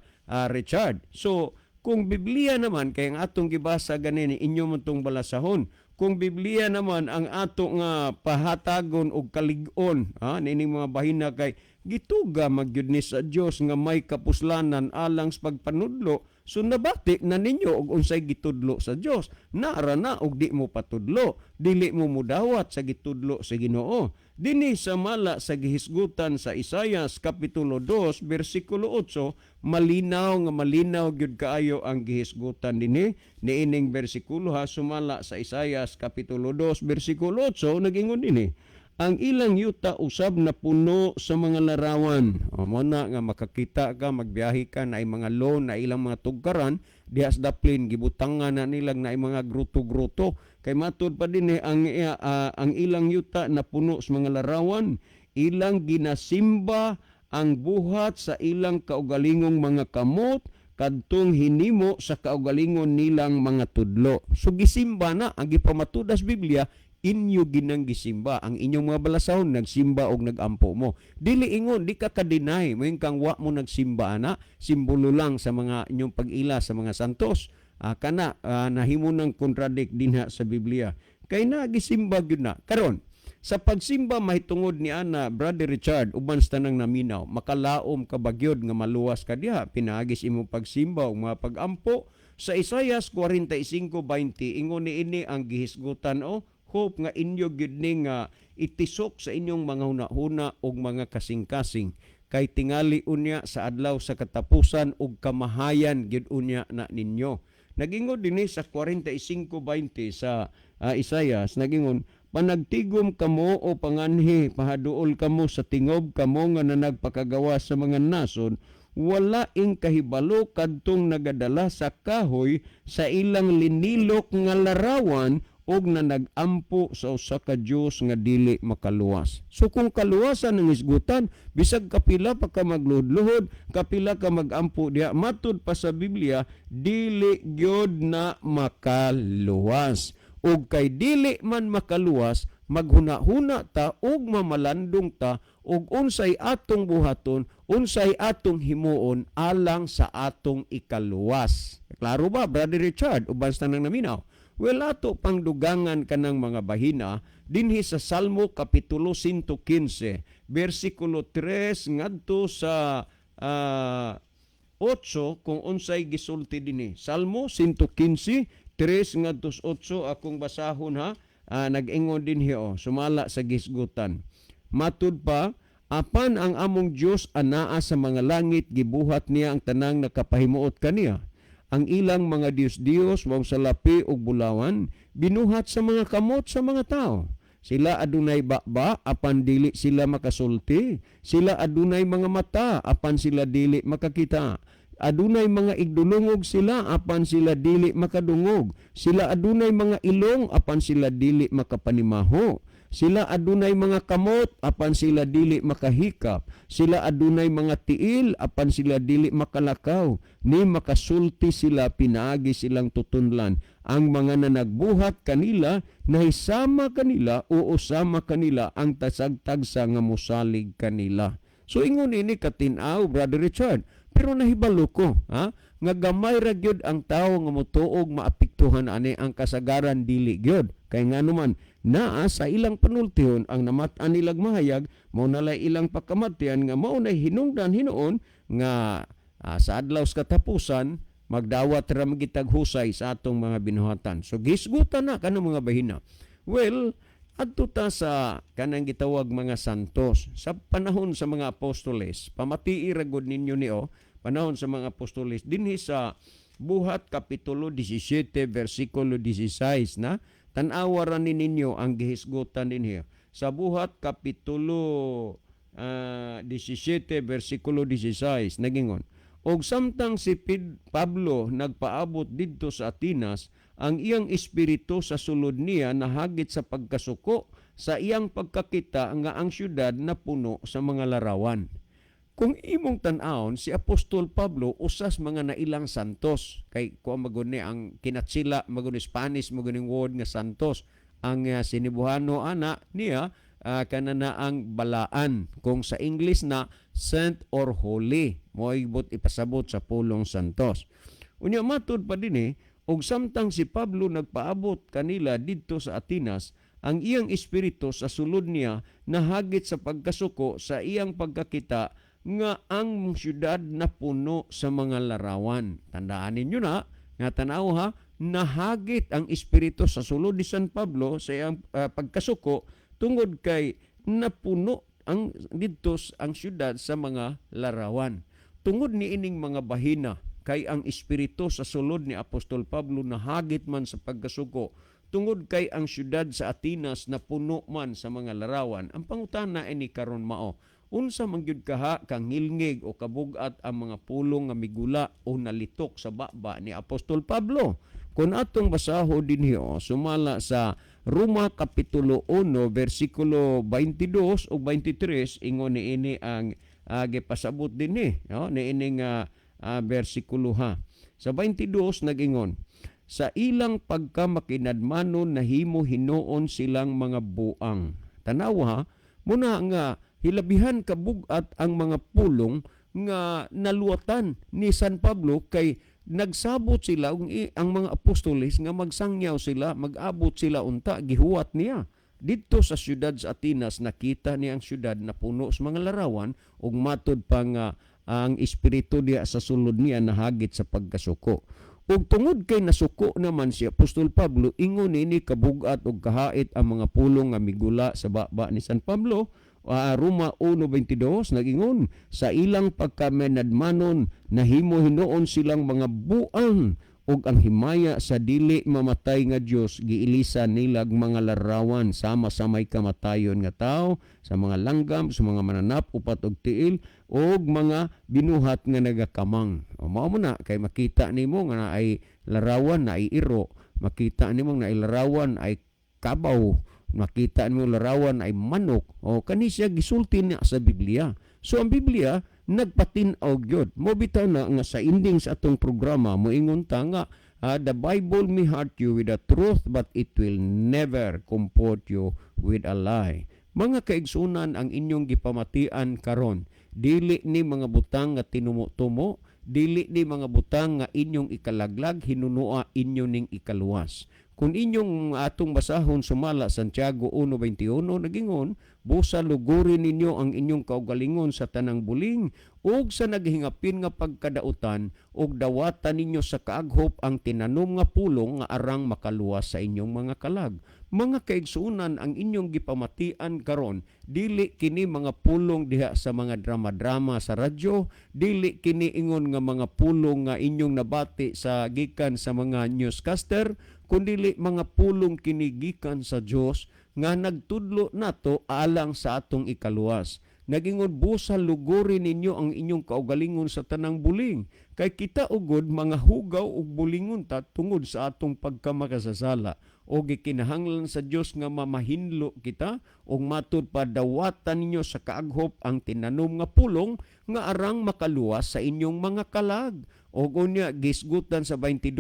Richard. So kung Biblia naman, kay ang atong gibasa ganin, inyo mo itong balasahon. Kung Biblia naman, ang ato nga pahatagon o kalig-on, nining mga bahina kay gituga magyud ni sa Dios nga may kapuslanan alang sa pagpanudlo, so nabati na ninyo og unsay gitudlo sa Dios. Naara na og di mo patudlo, dili mo mudawat sa gitudlo sa Ginoo. Dinhi sa mala sa gihisgutan sa Isaias kapitulo 2 bersikulo 8, malinaw gyud kaayo ang gihisgutan dinhi niining bersikulo sumala sa Isaias kapitulo 2 bersikulo 8 nagingon dinhi, ang ilang yuta usab na puno sa mga larawan. Mo na nga makakita ka, magbiyahe ka na mga loan na ilang mga tugkaran, dihas daplin gibutangan na nilang na mga gruto-gruto. Kay matud pa din ang ilang yuta na puno sa mga larawan, ilang ginasimba ang buhat sa ilang kaugalingong mga kamot, kadtong hinimo sa kaugalingon nilang mga tudlo. So gisimba na, ang gipamatudas Biblia, inyo ginang gisimba. Ang inyong mga balasahon nagsimba og nagampo mo. Dili ingon, di ka ka-deny, moyong kang wa mo nagsimba na, simbolo lang sa mga inyong pag-ila sa mga santos. Nahimo ng kontradik dinha sa Biblia. Kay nagisimba gyud na. Karon, sa pagsimba mahitungod ni ana Brother Richard uban sa tanang naminaw, makalaom ka bagyod nga maluwas ka diha, pinaagis imong pagsimba og mga pag-ampo. Sa Isaias 45:20 ingon niini ang gihisgutan hope nga inyo gyud ning itisok sa inyong mga hunahuna og mga kasing-kasing, kay tingali unya sa adlaw sa katapusan og kamahayan gyud unya na ninyo. Nagingon dinhi sa 45:20 sa Isaias, nagingon, panagtigom kamo o panganhi, pahaduol kamo sa tingob kamo nga nagpakagawa sa mga nason, wala ing kahibalo kadtong nagadala sa kahoy sa ilang linilok nga larawan og na nagampo sa usa ka Dios nga dili makaluwas. So kung kaluwasan ng isgutan, bisag kapila pa ka magluhod-luhod, kapila ka magampo diha, matud pa sa Biblia, dili gyud na makaluwas. Og kay dili man makaluwas, maghuna-huna ta og mamalandong ta og unsay atong buhaton, unsay atong himuon alang sa atong ikaluwas. Klaro ba, Brother Richard? Uban sa nang naminaw. Well, ato pang dugangan kanang mga bahina dinhi sa Salmo kapitulo 115, bersikulo 3 ngadto sa 8 kung unsay gisulti dinhi. Salmo 115, 3 ngadto sa 8 akong basahon nag-ingon dinhi sumala sa gisgutan. Matud pa, apan ang among Dios anaa sa mga langit, gibuhat niya ang tanang nakapahimuot kaniya. Ang ilang mga Dios-Dios, mao sa lapi ug bulawan, binuhat sa mga kamot sa mga tao. Sila adunay bakba, apan dili sila makasulti. Sila adunay mga mata, apan sila dili makakita. Adunay mga igdulungog sila, apan sila dili makadungog. Sila adunay mga ilong, apan sila dili makapanimaho. Sila adunay mga kamot apan sila dili makahikap. Sila adunay mga tiil apan sila dili makalakaw. Ni makasulti sila pinaagi silang tutunlan. Ang mga nanagbuhat kanila nahisama kanila o usama kanila ang tasagtagsa nga mosalig kanila. So ingon ini katinaw, Brother Richard. Pero nahibalo ko, nga gamay ra gyud ang tawo nga motuog maapektuhan ani ang kasagaran dili gyud. Kay nga naman naa sa ilang panultihon ang namat-an nilag mahayag mao nalay ilang pagkamatian nga mao nay hinungdan hinuon nga sa adlaw sa katapusan magdawat ra magitag husay sa atong mga binuhatan. So gisgutan na kanang mga bahina. Well, adto ta sa kanang gitawag mga santos sa panahon sa mga apostoles, pamatii ra gud ninyo niyo panahon sa mga apostoles dinhi sa Buhat kapitulo 17 bersikulo 16 na tan-awa ra ninyo ang gihisgutan dinhi sa Buhat kapitulo 17 bersikulo 16 nagingon, og samtang si Pablo nagpaabot didto sa Atenas, ang iyang espiritu sa sulod niya nahagit sa pagkasuko sa iyang pagkakita nga ang syudad na puno sa mga larawan. Kung imong tan-awon, si Apostol Pablo usas mga nailang santos. Kay kung maguni ang kinatsila, maguni Spanish, maguni word nga santos. Ang sinibuhano ana niya, kanana ang balaan. Kung sa English na saint or holy, mo ipasabot sa pulong santos. Unya matud pa din og samtang si Pablo nagpaabot kanila didto sa Atenas, ang iyang espiritu sa sulod niya nahagit sa pagkasuko sa iyang pagkakita nga ang syudad na puno sa mga larawan. Tandaan ninyo na, nga tanaw ha, nahagit ang espiritu sa sulod ni San Pablo sa iyang pagkasuko tungod kay napuno ang didto ang syudad sa mga larawan. Tungod ni ining mga bahina, kay ang espiritu sa sulod ni Apostol Pablo nahagit man sa pagkasuko, tungod kay ang syudad sa Atenas na puno man sa mga larawan, ang pangutana ini karon mao, unsa man gyud kaha kang ngilngig o kabugat ang mga pulong nga migula o nalitok sa baba ni Apostol Pablo. Kung atong basaho dinhi sumala sa Roma kapitulo 1 bersikulo 22 o 23 ingon ni ini ang gipasabot dinhi ni ining bersikulo ha. Sa 22 nag-ingon, sa ilang pagkamakinadmanon nahimo hinuon silang mga buang. Tanaw ha, muna nga hilabihan kabugat ang mga pulong nga naluwatan ni San Pablo kay nagsabot sila ang mga apostoles nga magsangyaw sila, mag-abot sila unta, gihuwat niya. Dito sa siyudad sa Atenas, nakita niya ang siyudad na puno sa mga larawan ug matod pa nga ang espiritu diya sa sulod niya nahagit sa pagkasuko. Ug tungod kay nasuko naman si Apostol Pablo, ingon ini kabugat ug kahait ang mga pulong nga migula sa baba ni San Pablo. Roma 1:22 nagingon, sa ilang pagkamenadmanon nahimo hinuon silang mga buang ug ang himaya sa dili mamatay nga Dios giilisan nilag mga larawan sama sa may kamatayon nga tao, sa mga langgam, sa mga mananap upat og tiil og mga binuhat nga nagakamang. Mao mo na kay makita nimo nga ay larawan na ay iro, makita nimo nga ay larawan ay kabaw, makita nimo larawan ay manok o kani siya gisulti niya sa Biblia. So ang Biblia nagpatin-aw gyud. Mo bitaw na nga sa ending sa atong programa moingon ta nga the Bible may hurt you with the truth but it will never comfort you with a lie. Mga kaigsunan ang inyong gipamatian karon, dili ni mga butang nga tinumo-tumo, dili ni mga butang nga inyong ikalaglag, hinunua inyo ning ikaluwas. Kung inyong atong basahon sumala Santiago 1:21 nagingon, busa lugurin ninyo ang inyong kaugalingon sa tanang buling ug sa naghingapin nga pagkadautan ug dawatan ninyo sa kaaghop ang tinanom nga pulong nga arang makaluwas sa inyong mga kalag. Mga kaigsunan ang inyong gipamatian karon, dili kini mga pulong diha sa mga drama-drama sa radyo, dili kini ingon nga mga pulong nga inyong nabati sa gikan sa mga newscaster, kundili mga pulong kinigikan sa Dios nga nagtudlo nato alang sa atong ikaluwas. Nagingon, busa lugurin ninyo ang inyong kaugalingon sa tanang buling. Kay kita ugod mga hugaw ug bulingon ta tungod sa atong pagkamakasasala. o gikinahanglan sa Dios nga mamahinlo kita ug matud padawatan ninyo sa kaaghop ang tinanom nga pulong nga arang makaluwas sa inyong mga kalag. Og unya gisgutan sa 22,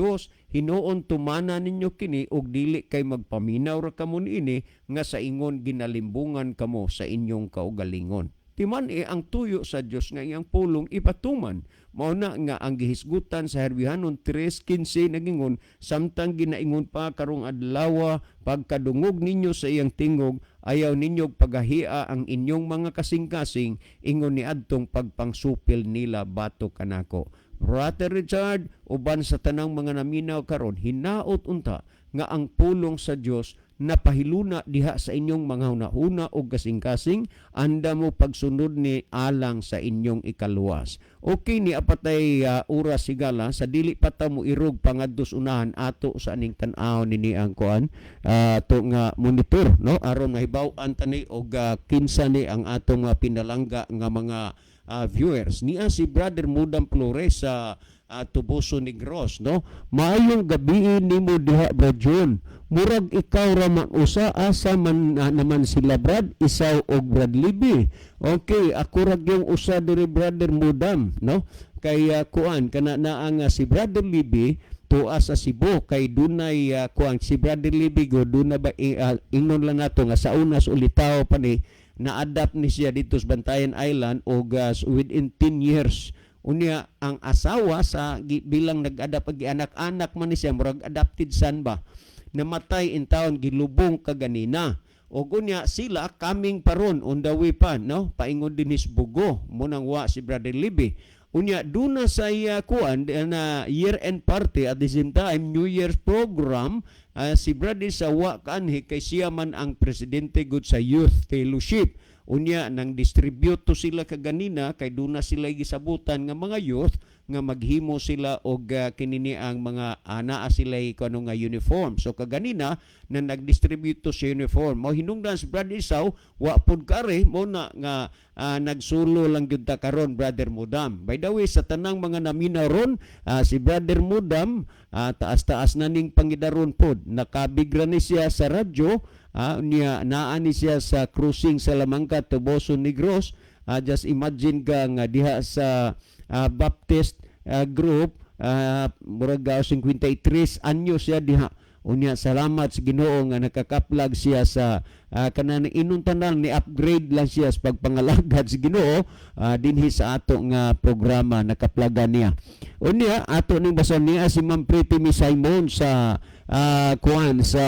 hinuon tumana ninyo kini og dili kay magpaminaw ra kamo niini nga sa ingon ginalimbungan kamo sa inyong kaugalingon. Timan ang tuyo sa Dios nga iyang pulong ipatuman. Mao na nga ang gihisgutan sa Herbihanon 3:15 nagingon, samtang ginaingon pa karong adlaw pagkadungog ninyo sa iyang tingog, ayaw ninyo pagahia ang inyong mga kasing-kasing, ingon ni adtong pagpangsupil nila bato kanako. Brother Richard, uban sa tanang mga naminaw karon, hinaot unta nga ang pulong sa Dios napahiluna diha sa inyong mga hunahuna o kasing-kasing, anda mo pagsunod ni alang sa inyong ikaluwas. Okay ni apatay oras sigala, sa dili pa ta mo irog pangadtos unahan ato sa aning tan-aw nini ang kuan ato nga monitor, no, aron mahibaw-an tani og kinsa ni ang atong pinalangga nga mga viewers. Niya si Brother Mudam Flores sa Tubuso Negros, no? Maayong gabi nimo diha Brad John. Murag ikaw ra man usa, asa man naman sila Brad Isaw og Brad Libby. Okay, ako ra yung usa diri Brother Mudam, no? Kay kuan kana naa nga si Brother Libby tuwa sa Cebu kay dunay kuan si Brother Libby go dunay ba ingnon lang nato nga sa unas ulitaw pa ni na-adapt ni siya dito sa Bantayan Island og within 10 years. Unya ang asawa sa bilang nag-adapt ag anak-anak man ni siya murag adopted son ba, namatay in taon gilubong kaganina. O unya sila coming paron on the way pa, no, paingon din Bugo mo nang wa si Brother Libby. Unya duna sa kuan na year-end party at the same time New Year's program, si Brother sa wa kanhi kay siya man ang presidente gud sa Youth Fellowship. Unya nang distribute to sila kaganina kay duna sila gisabutan nga mga youth nga maghimo sila og kinini ang mga naa sila kuno nga uniform. So kaganina na nagdistribute to sa uniform. Mao hinungdan si Brother Isaw wa pud kare mo na nga nagsulo lang gyud ta karon Brother Mudam. By the way sa tanang mga naminaw ron, si Brother Mudam taas-taas na ning pangidaron pod. Nakabigra ni siya sa radyo. Niya naani siya sa cruising sa Lamangka, Tubuso Negros. Just imagine ka nga diha sa Baptist group, murag 53 anyo siya diha. Unya salamat sa Ginoo nga nakakaplag siya sa kanang inong tanan ni upgrade lang siya sa pagpangalagad sa Ginoo dinhi sa ato nga programa nakaplagan niya. Unya ato ning basan niya si Ma'am Pretty Miss Simon sa kuan sa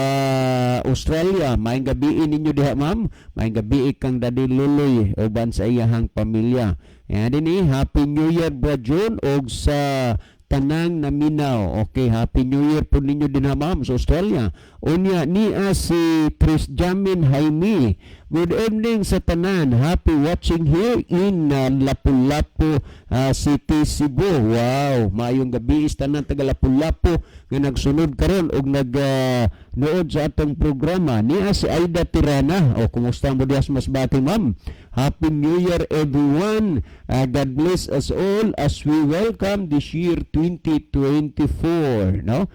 Australia. Maayong gabi ninyo diha ma'am. Maayong gabi kang Daddy Luloy uban sa iyahang pamilya. Yan dinhi Happy New Year Brad John og sa tanang naminaw. Okay, Happy New Year po ninyo din ha ma'am sa Australia. Unya niya si Tris Jamin Jaime. Good evening sa tanan. Happy watching here in Lapu-Lapu City, Cebu. Wow, maayong gabi is tanan taga Lapu-Lapu nga nagsunod karon og nag-nood sa atong programa. Niya si Aida Tirana. O kumusta mo dias mas bati ma'am? Happy New Year everyone. God bless us all as we welcome this year 2024, no?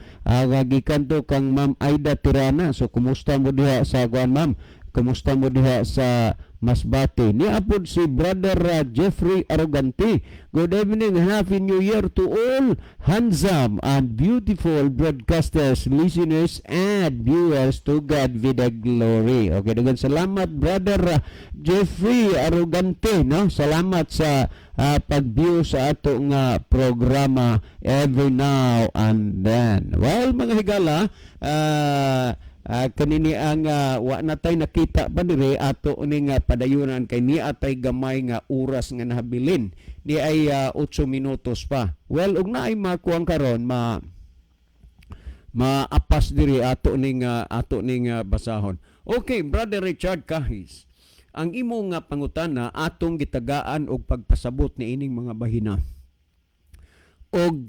Gikan to kang Ma'am Aida Tirana. So kumusta mo diha sa kuan ma'am? Kumusta mo diha sa Masbate? Ni apod si Brother Jeffrey Arrogante. Good evening and Happy New Year to all handsome and beautiful broadcasters, listeners, and viewers. To God be the glory. Okay, dagan salamat Brother Jeffrey Arrogante, no? Salamat sa pag-view sa ato nga programa every now and then. Well, mga higala, kanini ang wa natay nakita pa dire ato ning padayunan kay ni atay gamay nga oras nga nahabilin ni ay 8 minutos pa. Well, ug naay makuang karon maapas dire ato ning basahon. Okay, Brother Richard Kahis, ang imo nga pangutana atong gitagaan og pagpasabot ni ining mga bahina. Og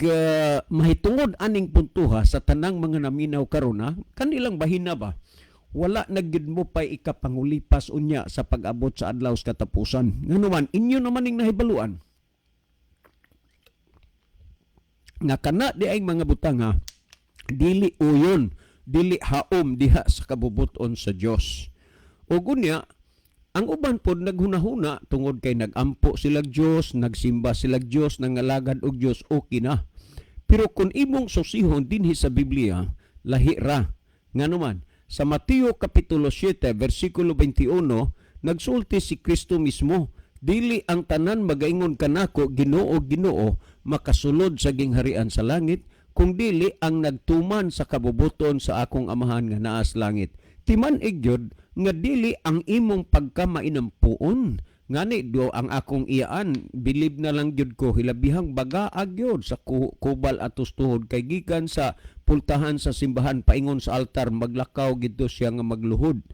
mahitungod aning puntuha sa tanang mga naminaw karon kanilang bahina ba wala nagid mo pay ikapangulipas unya sa pag-abot sa adlaw sa katapusan. Nganuman inyo naman ning nahibaluan nga kana di ay mga butang dili uyon dili haom diha sa kabubuton sa Dios. O gunya, ang uban pod naghunahuna tungod kay nagampo sila Dios, nagsimba sila Dios, nangalagad og Dios, okay na. Pero kung imong susihon dinhi sa Biblia, lahi ra. Nganuman, sa Mateo kapitulo 7 versikulo 21, nagsulti si Kristo mismo, dili ang tanan magaingon kanako Ginoo Ginoo makasulod sa gingharian sa langit, kung dili ang nagtuman sa kabubuton sa akong amahan nga naa sa langit. Timan igyod nga dili ang imong pagkamainampuon ngani do ang akong iyaan bilib na lang gyud ko hilabihang baga agyod sa kubal atos tuhod kay gikan sa pultahan sa simbahan paingon sa altar maglakaw gidto siya nga magluhod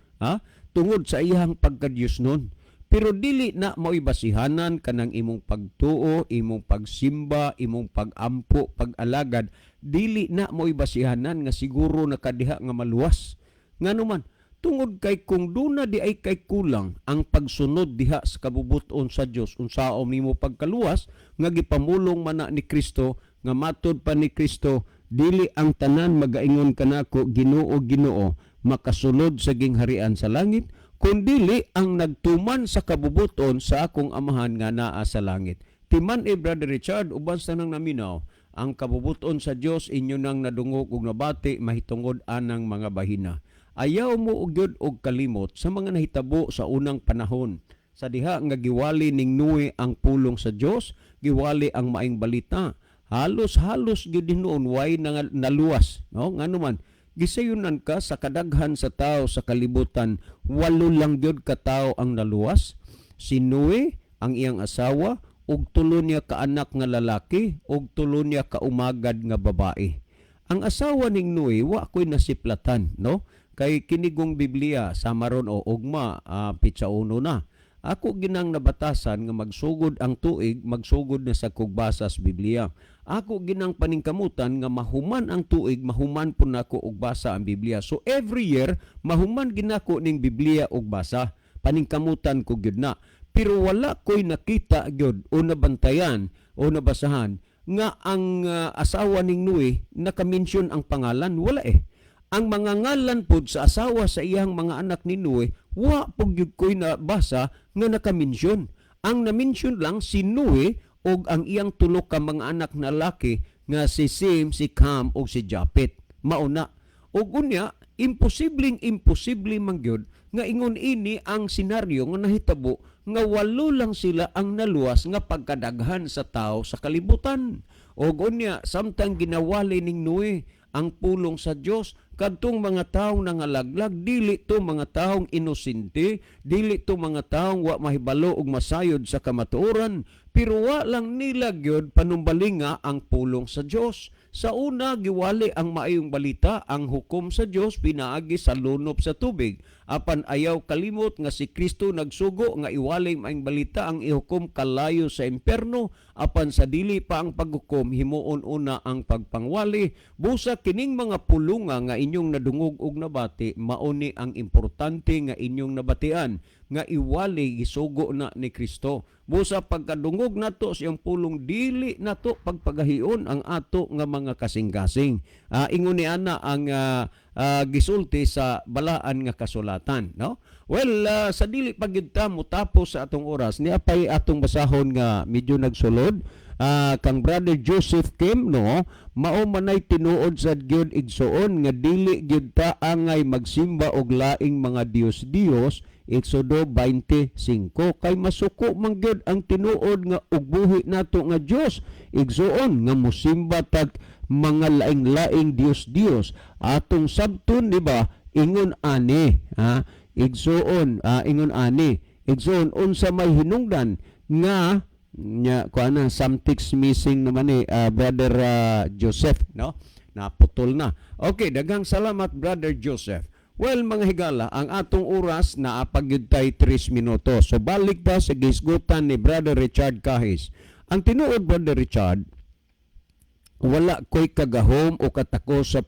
tungod sa iyang pagka-Dios nun. Pero dili na mao'y basihanan kanang imong pagtuo, imong pagsimba, imong pagampo, pag-alagad, dili na mao'y basihanan nga siguro nakadiha nga maluwas. Nganuman, tungod kay kung duna di ay kay kulang ang pagsunod diha sa kabubuton sa Dios, unsaon nimo pagkaluwas nga gipamulong man na ni Kristo, nga matud pa ni Kristo, dili ang tanan magaingon kanako Ginoo Ginoo makasulod sa gingharian sa langit, kundili ang nagtuman sa kabubuton sa akong amahan nga naa sa langit. Timan Brother Richard, uban sa nang naminaw, ang kabubuton sa Dios inyo nang nadungog ug nabati mahitungod anang mga bahina. Ayaw mo ugyod og kalimot sa mga nahitabo sa unang panahon. Sa diha nga giwali ning Noe ang pulong sa Dios, giwali ang maing balita. Halos-halos gyud noon way naluwas, no? Nganuman gisayunan ka sa kadaghan sa tao sa kalibutan, 8 lang gyud ka tao ang naluwas. Si Noe, ang iyang asawa, ug 3 niya ka anak nga lalaki, ug 3 niya ka umagad nga babae. Ang asawa ning Noe wa koy nasiplatan, no? Kay kinigong Biblia sa maron o ugma pitsa uno na. Ako ginang nabatasan nga magsugod ang tuig, magsugod na sa kugbasa sa Biblia. Ako ginang paningkamutan nga mahuman ang tuig, mahuman po nako og basa ang Biblia. So every year, mahuman ginako ning Biblia og basa. Paningkamutan ko gyud na. Pero wala ko'y nakita gyud o nabantayan o nabasahan nga ang asawa ning Noe nakamention ang pangalan. Wala eh. Ang mga ngalan pod sa asawa sa iyang mga anak ni Noe, wa pog gyud ko'y nabasa nga nakamention. Ang namention lang si Noe og ang iyang 3 ka mga anak na lalaki nga si Sem, si Cam og si Japet. Mauna. Og unya, imposible man gyud nga ingon ini ang senaryo nga nahitabo nga 8 lang sila ang naluwas nga pagkadaghan sa tao sa kalibutan. Og unya, samtang ginawali ning Noe ang pulong sa Dios kadtong mga taong nangalaglag, dili to mga taong inosente, dili to mga taong wa mahibalo og masayod sa kamatuoran, pero wa lang nila gyud panumbalinga ang pulong sa Dios. Sa una giwali ang maayong balita, ang hukom sa Dios pinaagi sa lunop sa tubig. Apan ayaw kalimot nga si Kristo nagsugo nga iwali maayong balita ang ihukom kalayo sa imperno, apan sa dili pa ang paghukom himuon una ang pagpangwali. Busa kining mga pulunga nga inyong nadungog og nabati, mauni ang importante nga inyong nabatian nga iwali gisugo na ni Kristo. Busa pagkadungog nato siyang pulong, dili nato pagpagahion ang ato nga mga kasing-kasing. Ingon ni ana ang gisulti sa balaan nga kasulatan, no? Well, sa dili pagyud ta mutapos sa atong oras, niya pay atong basahon nga medyo nagsulod. Kang Brother Joseph Kim, no, mao manay tinuod sa gyud igsuon nga dili gyud ta angay magsimba og laing mga Dios-Dios. Exodo 25 kay masuko man gyud ang tinuod nga ug buhi nato nga Dios. Igsuon nga mosimba tag mga laing-laing Dios-Dios. Atong sabton, di ba, ingon ani, igsuon, ingon ani. Igsuon unsa may hinungdan nga nya kuana something's missing naman Brother Joseph, no? Naputol na. Okay, daghang salamat Brother Joseph. Well, mga higala, ang atong oras na apagyud tay 3 minutos. So balik ta sa gisgutan ni Brother Richard Kahis. Ang tinuod Brother Richard, wala ko'y kagahom o katako sa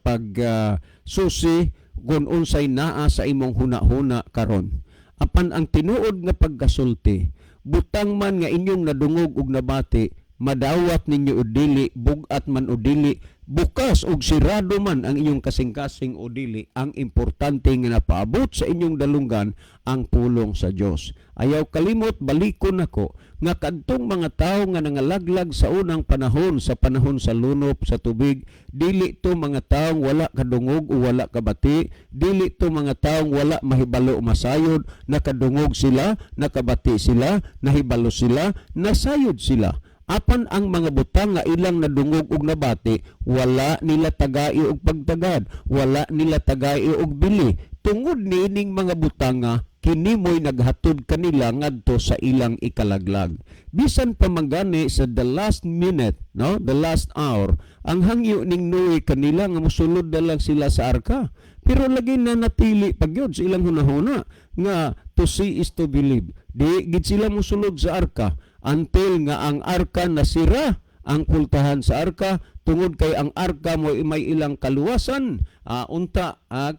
susi kung unsay naa sa imong huna-huna karon. Apan ang tinuod nga pagkasulti, butang man nga inyong nadungog og nabati, madawat ninyo udili, bugat man udili, bukas og sirado man ang inyong kasing-kasing o dili, ang importante nga napaabot sa inyong dalunggan ang pulong sa Dios. Ayaw kalimot, balikon nako nga kadtong mga tawo nga nangalaglag sa unang panahon, sa panahon sa lunop sa tubig, dili to mga tawo wala kadungog o wala kabati, dili to mga tawo wala mahibalo masayod, nakadungog sila, nakabati sila, nahibalo sila, nasayod sila. Apan ang mga butang nga ilang nadungog og nabati, wala nila tagai og pagtagad, wala nila tagai og bili. Tungod niining mga butang nga kini mo'y naghatod kanila ngadto sa ilang ikalaglag. Bisan pa mangani sa the last minute, no, the last hour, ang hangyo ning Noe kanila nga mosulod na lang sila sa arka. Pero lagi na natili pagyod sa ilang hunahuna nga to see is to believe. Di gid sila mosulod sa arka until nga ang arka nasira, ang pultahan sa arka, tungod kay ang arka mo may ilang kaluwasan.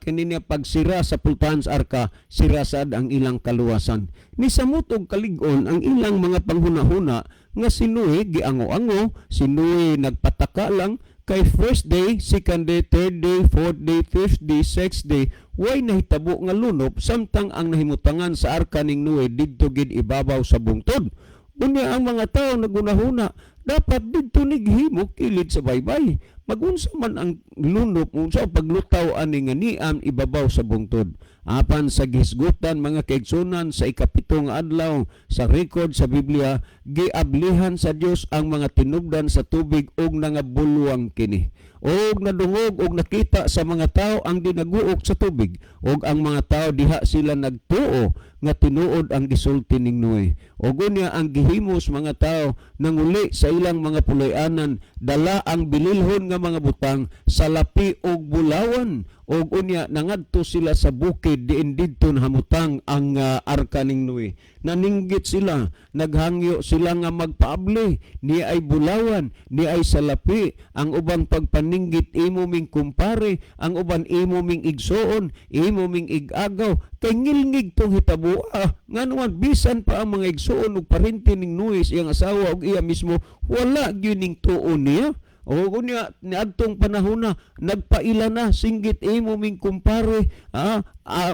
Kini niya pagsira sa pultahan sa arka, sira sad ang ilang kaluwasan. Ni samot og kalig-on ang ilang mga panghunahuna nga si Noe giango-ango, si Noe nagpataka lang kay first day, second day, third day, fourth day, fifth day, sixth day, way nahitabo nga lunop samtang ang nahimutangan sa arka ning Noe didto gid ibabaw sa bungtod. Unya ang mga tao nagunahuna, dapat didto nighimo kilid sa baybay. Magunsa man ang lunop, unsa paglutaw ani nga niam ibabaw sa bungtod. Apan sa gisgutan mga kaigsunan sa ikapito nga adlaw sa record sa Biblia, giablihan sa Dios ang mga tinubdan sa tubig og nangabulwang kini. Og nadungog og nakita sa mga tao ang dinaguok sa tubig, og ang mga tao diha sila nagtuo nga tinuod ang gisulti ning Noe. Og unya ang gihimos mga tao nanguli sa ilang mga puloy-anan, dala ang bililhon nga mga butang sa lapi og bulawan. Og unya nangadto sila sa bukid diin didto hamutang ang arka ning Noe. Naninggit sila, naghangyo sila nga magpaabli, ni ay bulawan, ni ay salapi, ang ubang pagpaninggit imo ming kumpare, ang uban imo ming igsoon, imo ming igagaw, kay ngilngig tong hitabua. Nganuan bisan pa ang mga igsoon ug parente ning Noe, iyang asawa ug iya mismo, wala gyud ning tuon niya. O kunya niadtong panahon na nagpaila na singgit imo ming kumpare,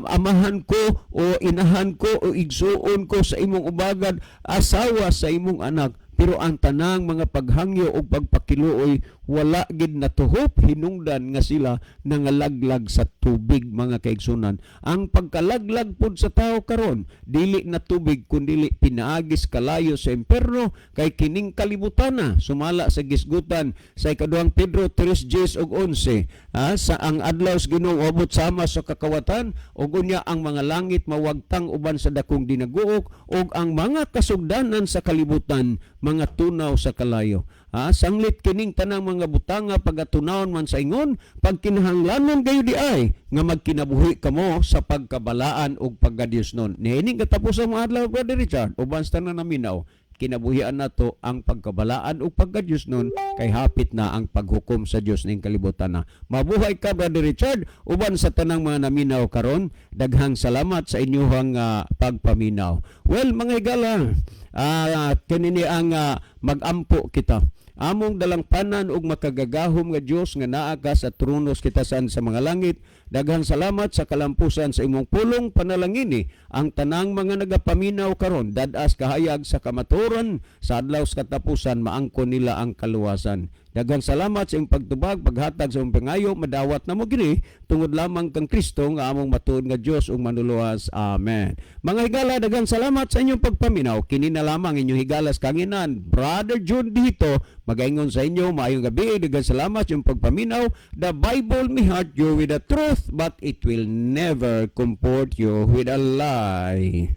amahan ko o inahan ko o igsuon ko sa imong ubagad, asawa sa imong anak. Pero ang tanang mga paghangyo o pagpakiluoy, wala gid natuhop, hinungdan nga sila nangalaglag sa tubig mga kaigsunan. Ang pagkalaglag pod sa tao karon, dili na tubig kundi pinaagis kalayo sa imperno, kay kining kalibutan na sumala sa gisgutan sa ikaduhang Pedro 3:10 ug 11. Sa ang adlaw sa Ginoo abot sama sa kakawatan, ug unya ang mga langit mawagtang uban sa dakong dinaguok, ug ang mga kasugdanan sa kalibutan mga tunaw sa kalayo. Sanglit kining tanang mga butanga pagatunawon man sa ingon, pagkinahanglanon kayo di ay nga magkinabuhi kamo sa pagkabalaan ug pagkadiosnon. Niining katapos ang mga adlaw, Brother Richard, uban sa tanan naminaw, kinabuhian nato ang pagkabalaan ug pagkadiosnon, kay hapit na ang paghukom sa Dios ning kalibutan na. Mabuhay ka, Brother Richard, uban sa tanang mga naminaw karon. Daghang salamat sa inyong pagpaminaw. Well, mga higala, kanini ang magampo kita. Among dalangpanan ug makagagahom nga Dios nga naa ka sa tronos kita sa mga langit. Daghang salamat sa kalampusan sa imong pulong panalangini ang tanang mga nagapaminaw karon, dadas kahayag sa kamatuoran, sa adlaw sa katapusan maangkon nila ang kaluwasan. Daghang salamat sa imong pagtubag, paghatag sa imong pangayo, madawat na mo gini tungod lamang kang Kristo nga among matuod nga Dios ug manuluwas. Amen. Mga higala, daghang salamat sa inyong pagpaminaw. Kini na lamang inyong higalas kanginan, Brother John dito, magaingon sa inyo maayong gabi. Daghang salamat sa inyong pagpaminaw. The Bible may hurt you with the truth, but it will never comport you with a lie.